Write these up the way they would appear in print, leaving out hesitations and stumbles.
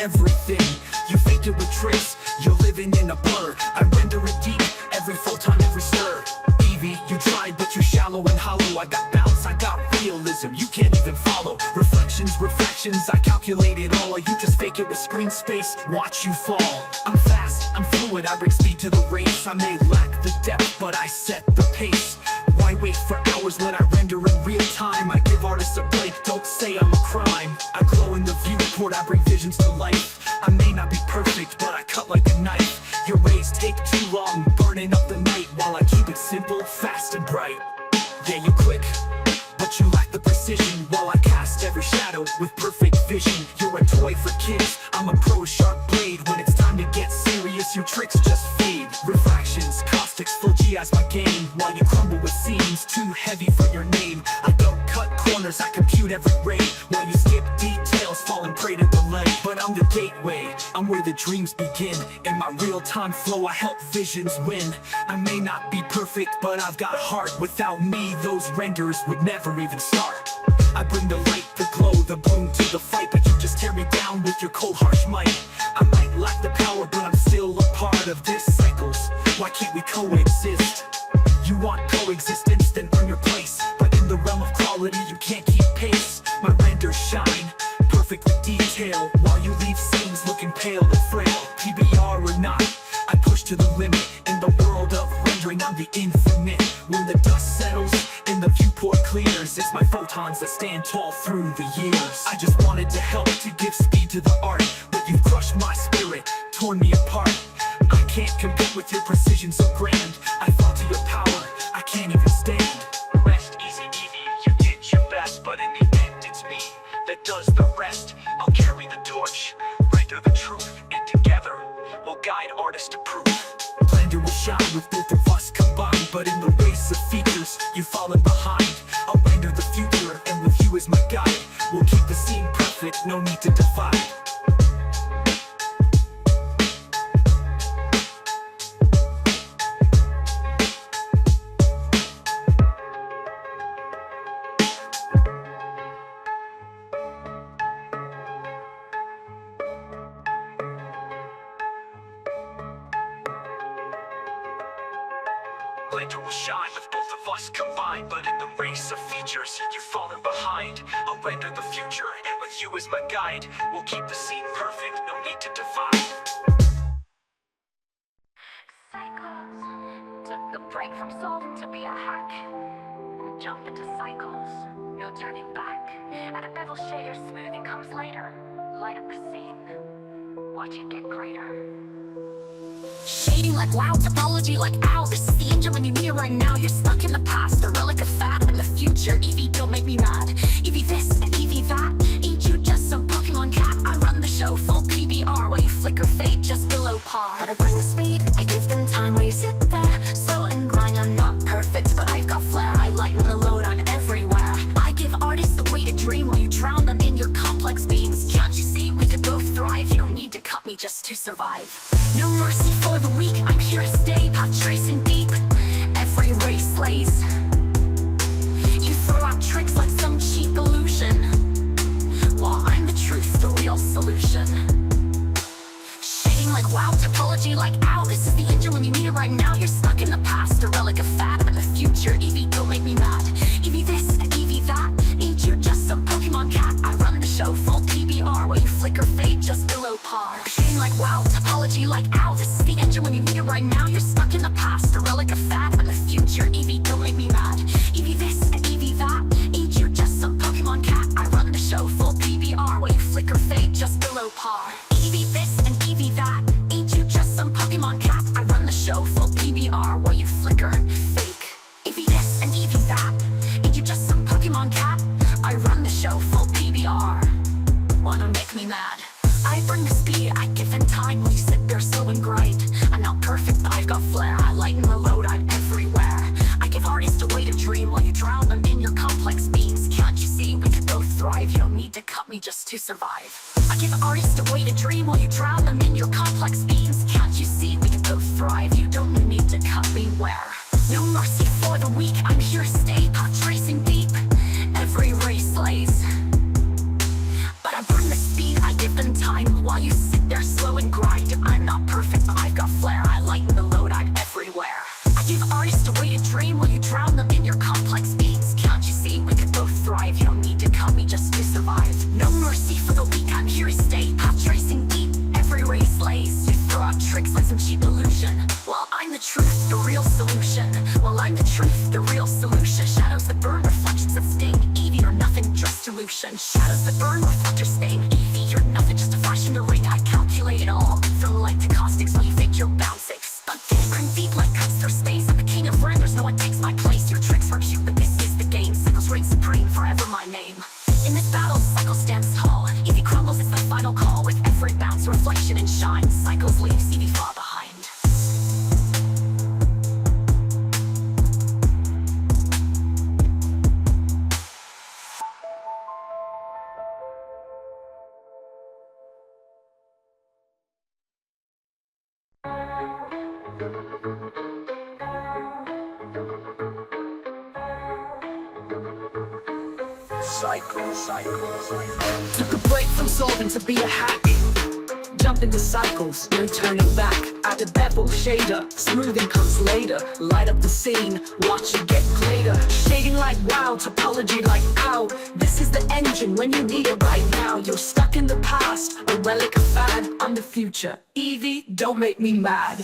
everything. You faked it with tricks, you're living in a blur. I render it deep, every photon, every stir. Eevee, you tried but you shallow and hollow. I got bounce, I got realism, you can't even follow. Reflections, refractions, I calculated all. You just fake it with screen space, watch you fall. I'm fast, I'm fluid, I bring speed to the race. I may lack the depth, but I set the pace. Why wait for hours when I render in real time? I give artists a break, don't say I'm a crime. I glow in the viewport, I bring visions to life. I may not be perfect, but I cut like a knife. Your rays take too long, burning up the night, while I keep it simple, fast and bright. Yeah, you quick, but you lack the precision, while I cast every shadow with perfect vision. You're a toy for kids, I'm a pro sharp blade. When it's time to get serious, your tricks just fade. Refractions, caustics, full GI's my game, while you crumble with scenes too heavy for your name. I don't cut corners, I compute every ray, while you skip details, falling prey to delay. But I'm the gateway, I'm where the dreams begin. In my real-time flow, I help visions win. I may not be perfect, but I've got heart. Without me, those renders would never even start. I bring the light, the glow, the bloom to the fight, but you just tear me down with your cold, harsh might. I might lack the power, but I'm still a part of this cycles. Why can't we coexist? You want coexistence, then earn your place. But in the realm of quality, you can't keep pace. My renders shine, perfect with detail, while you leave scenes looking pale and frail. PBR or not, I push to the limit. In the world of rendering, I'm the infinite. When the dust settles and the viewport clears, it's my photons that stand tall through the years. I just wanted to help, to give speed to the art, but you've crushed my spirit, torn me apart. I can't compete with your precision so grand. I fall to your power, I can't even stand. Rest easy, Eevee, you did your best, but in the end it's me that does the rest. I'll carry the torch, render the truth, and together we'll guide artists to proof. Blender will shine with both of us combined, but in the race of features, you've fallen behind. I'll render the future, and with you as my guide, we'll keep the scene perfect, no need to divide. Blender will shine with both of us combined, but in the race of features, you've fallen behind. I'll render the future, and with you as my guide, we'll keep the scene perfect, no need to divide. Cycles. Took the break from solving to be a hack. Jump into cycles, no turning back. And a bevel shader smoothing comes later. Light up the scene, watch it get greater. Shading like wow, topology like ow. This is the engine when you need it right now. You're stuck in the past, a relic of fat in the future. Eevee, don't make me mad. Eevee this and Eevee that. Ain't you just some Pokemon cat? I run the show, full PBR, while you flicker fade just below par. But I bring the speed, I give them time while you sit there. Slow and grind, I'm not perfect, but I've got flair. I lighten the load, I'm everywhere. I give artists the way to dream while you drown them in your complex beams. Can't you see we could both thrive? You don't need to cut me just to survive. No mercy for the weak, I'm here to stay, path tracing deep. Every race slays. You throw out tricks like some cheap illusion, while I'm the truth, the real solution. Shading like wow, topology like ow. This is the engine when you need it right now. You're stuck in the past, a relic of fat in the future. Eevee, don't make me mad. Eevee this and Eevee that. Ain't you just some Pokemon cat? I run the show, full PBR, while you flicker fade just below par. Shading like wow, topology like ow. This is the engine when you need it right now. You're stuck in the past, a relic of fat in the future. Eevee, don't make me mad. Eevee this and Eevee that. Ain't you just some Pokemon cat? I run the show, full PBR, while you flicker fade just below par. Eevee this and Eevee that. Ain't you just some Pokemon cat? I run the show, full PBR, while you flicker fake. Eevee this and Eevee that. Ain't you just some Pokemon cat? I run the show, full PBR. Wanna make me mad? I bring the speed, I give in time when you sit there slow and grind. I'm not perfect, but I've got flair. I lighten the load, I'm everywhere. I give artists a way to dream while you drown them in your complex beams. Can't you see we could both thrive? You don't need to cut me just to survive. I give artists a way to dream while you drown them in your complex beams. Can't you see we could both thrive? You don't need to cut me where. No mercy for the weak, I'm here to stay, path tracing deep. Every race slays. But I bring the speed, I give them time. while you sit there slow and grind. I'm not perfect, but I've got flair. I lighten the load, I'm everywhere. I give artists a way to dream while you drown them in your complex beats. Can't you see, we could both thrive. You don't need to cut me just to survive. No mercy for the weak, I'm here to stay. Path tracing deep, every race lays. You throw out tricks like some cheap illusion. Well, I'm the truth, the real solution. Well, I'm the truth, the real solution. Shadows that burn, reflections that sting. Eevee, you're nothing, just illusion. Shadows that burn, reflect your stain. Eevee, you're nothing, just a flash in the ring. I calculate it all, from light to caustics while you fake your bouncing. Stuck deep, deep like cuts through space. I'm the king of renders, no one takes my place. Your tricks are cute, but this is the game. Cycles reign supreme, forever my name. In this battle, Cycle stands tall. Eevee crumbles, it's the final call. With every bounce, reflection and shine. Cycles leaves Eevee far behind. Took a break from solving to be a hack. Jump into cycles, no turning back. Add a bevel shader, smoothing comes later. Light up the scene, watch it get greater. Shading like wow, topology like ow. This is the engine when you need it right now. You're stuck in the past, a relic of fad. I'm the future, Eevee, don't make me mad.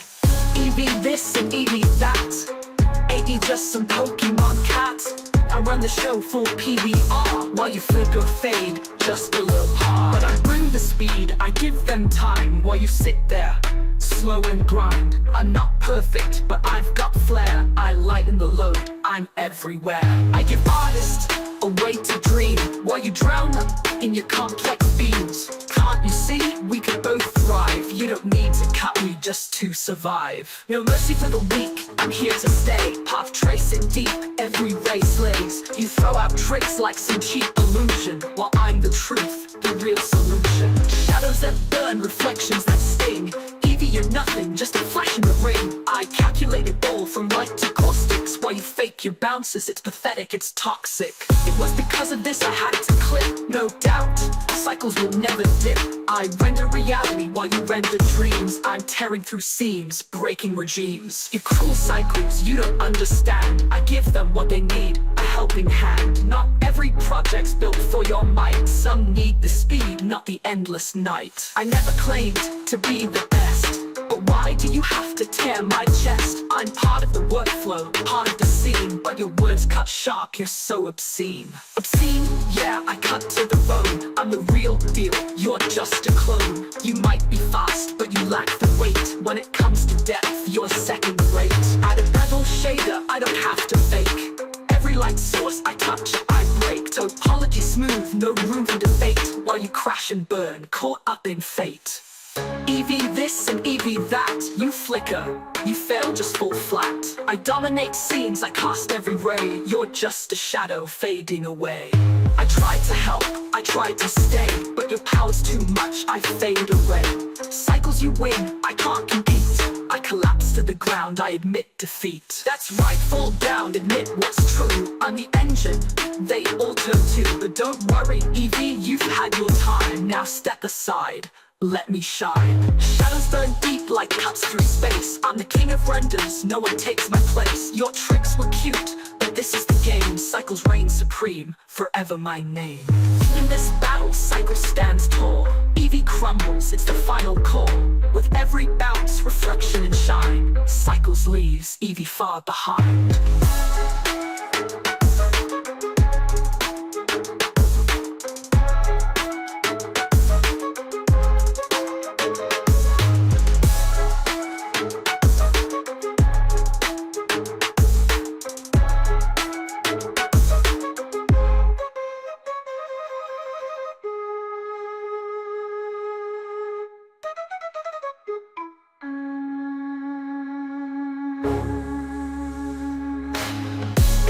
Eevee this and Eevee that. Ain't he just some Pokemon cat? I run the show full PBR, while you flip or fade, just a little hard. But I bring the speed, I give them time, while you sit there, slow and grind. I'm not perfect, but I've got flair. I lighten the load, I'm everywhere. I give artists a way to dream, while you drown them in your complex beams. Can't you see, we can both thrive. You don't need to cut me just to survive. No mercy for the weak, I'm here to stay. Path tracing deep, every race lays. You throw out tricks like some cheap illusion, while I'm the truth, the real solution. Shadows that burn, reflections that sting. Eevee, you're nothing, just a flash in the ring. I calculate it all, from light to caustics. While you fake your bounces, it's pathetic, it's toxic. It was because of this I had to clip, no doubt. Cycles will never dip. I render reality while you render dreams. I'm tearing through seams, breaking regimes. You cruel cycles, you don't understand. I give them what they need, a helping hand. Not every project's built for your might. Some need the speed, not the endless night. I never claimed to be the best, but why do you have to tear my chest? I'm part of the workflow, part of the scene, but your words cut sharp, you're so obscene. Obscene? Yeah, I cut to the bone. I'm the real deal, you're just a clone. You might be fast, but you lack the weight. When it comes to depth, you're second rate. Add a bevel shader, I don't have to fake. Every light source I touch, I break. Topology smooth, no room for debate. While you crash and burn, caught up in fate. Eevee this and Eevee that. You flicker, you fail, just fall flat. I dominate scenes, I cast every ray. You're just a shadow fading away. I tried to help, I tried to stay, but your power's too much, I fade away. Cycles you win, I can't compete. I collapse to the ground, I admit defeat. That's right, fall down, admit what's true. I'm the engine, they all turn too. But don't worry, Eevee, you've had your time. Now step aside, let me shine. Shadows burn deep like cuts through space. I'm the king of renders, no one takes my place. Your tricks were cute, but this is the game. Cycles reign supreme, forever my name. In this battle, Cycle stands tall. Eevee crumbles, it's the final call. With every bounce, reflection and shine. Cycles leaves Eevee far behind.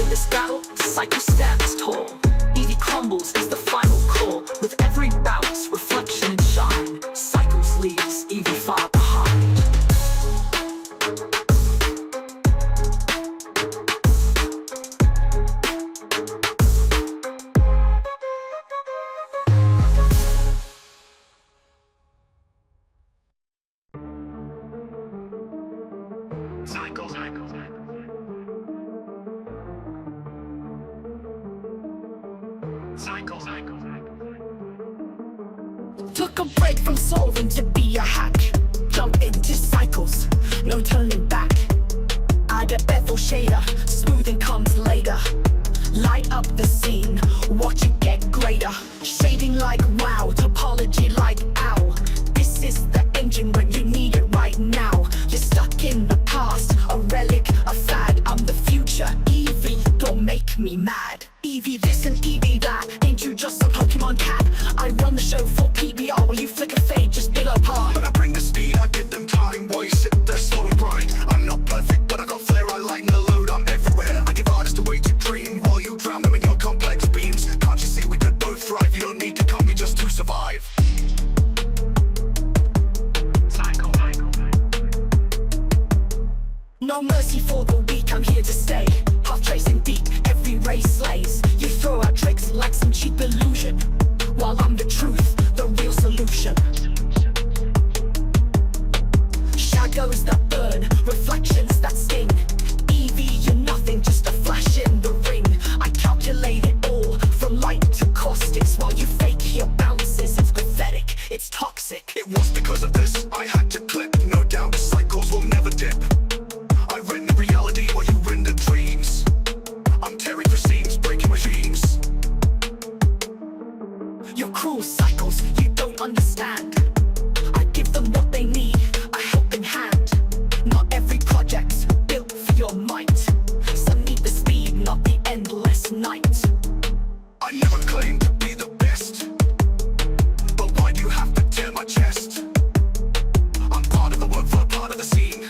In this battle, Cycle stands tall. Eevee crumbles is the final call. With every bounce, reflection and shine. Cycles leaves Eevee far behind. time to be a hack. Jump into cycles, no turning back. Add a bevel shader, smoothing comes later. Light up the scene, watch it get greater. Shading like wow, topology like ow. This is the engine when you need it right now. You're stuck in the past, a relic, a fad. I'm the future, Eevee, don't make me mad. Eevee this and Eevee that, ain't you just a Pokemon cat? I run the show for PBR, while you flick a fade, just big up hard. But I bring the speed, I give them time. Boy, sit there slow and grind. I'm not perfect, but I got flair, I lighten the load, I'm everywhere. I give artists a way to dream, while you drown them in your complex beams. Can't you see we could both thrive? You don't need to copy just to survive. No mercy for the weak, I'm here to stay. Path tracing deep, every race slays. You throw out tricks like some cheap illusion, while I'm the truth, the real solution. Shadows that burn, reflections that sting. Eevee, you're nothing, just a flash in the ring. I calculate it all, from light to caustics. While you fake your bounces, it's pathetic, it's toxic. It was because of this, I had to clip. No doubt, cycles will never dip. I render reality while you render dreams. I'm tearing through seams, breaking machines. Your cruel cycles, you don't understand. I give them what they need, a helping hand. Not every project's built for your might. Some need the speed, not the endless night. I never claimed to be the best, but why do you have to tear my chest? I'm part of the workflow, part of the scene,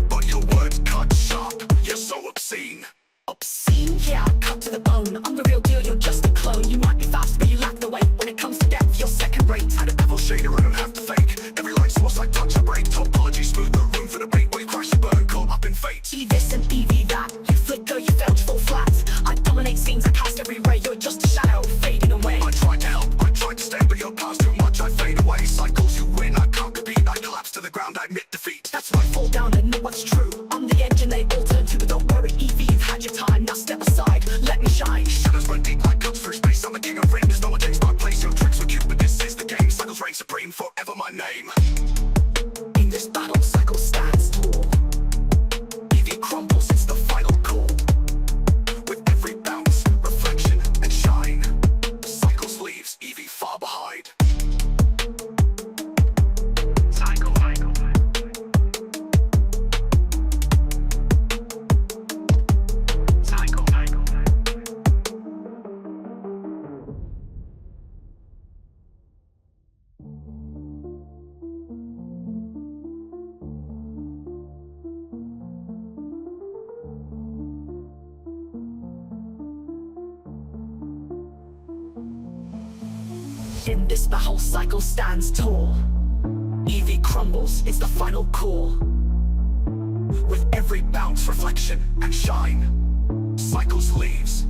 but your words cut sharp, you're so obscene. Obscene, yeah, cut to the bone. I'm the real deal, you're just a clone. You might be fast, but you lack the weight. When it comes to depth, you're second rate. Add a bevel shader, I don't have to fake. Every light source I touch, I break. Topology smooth, no room for debate. While you crash and burn, caught up in fate. Eevee this and Eevee that, you flicker, you fail to fall flat. I dominate scenes, I cast every ray. You're just a shadow, fading away. I tried to help, I tried to stay, but your power's too much, I fade away. Cycles you win, I can't compete. I collapse to the ground, I admit defeat. That's why I fall down and know what's true. I'm the engine they all turn to, but don't worry, Eevee, you've had your time. Now step aside, let me shine. Shadows run deep like cuts through space. I'm the king of rings, no one takes my place. Your tricks were cute, but this is the game. Cycles reign supreme, forever my name. In this battle, cycle stands tall. Eevee crumbles, it's the final call. With every bounce, reflection and shine, cycles leaves Eevee far behind. Cycle. In this battle, cycle stands tall. Eevee crumbles, it's the final call. With every bounce, reflection and shine, cycles leaves